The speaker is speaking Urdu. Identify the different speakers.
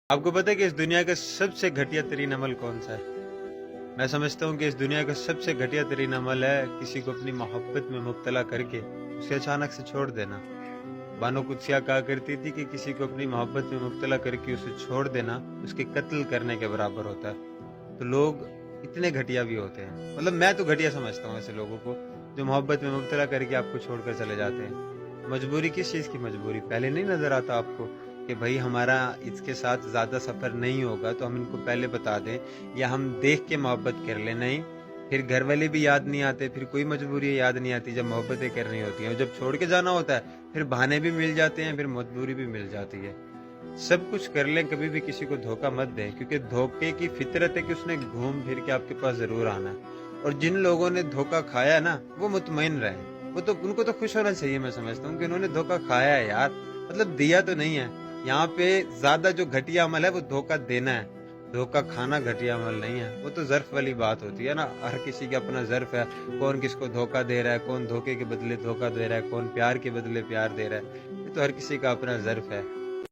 Speaker 1: آپ کو پتہ ہے کہ اس دنیا کا سب سے گھٹیا ترین عمل کون سا ہے؟ میں سمجھتا ہوں کہ اس دنیا کا سب سے گھٹیا ترین عمل ہے کسی کو اپنی محبت میں مبتلا کر کے اسے اچانک سے چھوڑ دینا۔ بانو قدسیہ کہا کرتی تھی کہ کسی کو اپنی محبت میں مبتلا کر کے اسے چھوڑ دینا اس کے قتل کرنے کے برابر ہوتا ہے۔ تو لوگ اتنے گھٹیا بھی ہوتے ہیں، مطلب میں تو گھٹیا سمجھتا ہوں ایسے لوگوں کو جو محبت میں مبتلا کر کے آپ کو چھوڑ کر چلے جاتے ہیں۔ مجبوری کس چیز کی مجبوری؟ پہلے نہیں نظر آتا آپ کو کہ بھائی ہمارا اس کے ساتھ زیادہ سفر نہیں ہوگا تو ہم ان کو پہلے بتا دیں یا ہم دیکھ کے محبت کر لیں؟ نہیں، پھر گھر والے بھی یاد نہیں آتے، پھر کوئی مجبوری یاد نہیں آتی جب محبتیں کرنی ہوتی ہیں، اور جب چھوڑ کے جانا ہوتا ہے پھر بہانے بھی مل جاتے ہیں، پھر مجبوری بھی مل جاتی ہے۔ سب کچھ کر لیں، کبھی بھی کسی کو دھوکہ مت دیں، کیونکہ دھوکے کی فطرت ہے کہ اس نے گھوم پھر کے آپ کے پاس ضرور آنا ہے۔ اور جن لوگوں نے دھوکہ کھایا نا وہ مطمئن رہیں، ان کو تو خوش ہونا چاہیے۔ میں سمجھتا ہوں کہ انہوں نے دھوکہ کھایا ہے یار، مطلب دیا تو نہیں ہے۔ یہاں پہ زیادہ جو گھٹیا عمل ہے وہ دھوکہ دینا ہے، دھوکہ کھانا گھٹیا عمل نہیں ہے۔ وہ تو ظرف والی بات ہوتی ہے نا، ہر کسی کا اپنا ظرف ہے، کون کس کو دھوکہ دے رہا ہے، کون دھوکے کے بدلے دھوکہ دے رہا ہے، کون پیار کے بدلے پیار دے رہا ہے، یہ تو ہر کسی کا اپنا ظرف ہے۔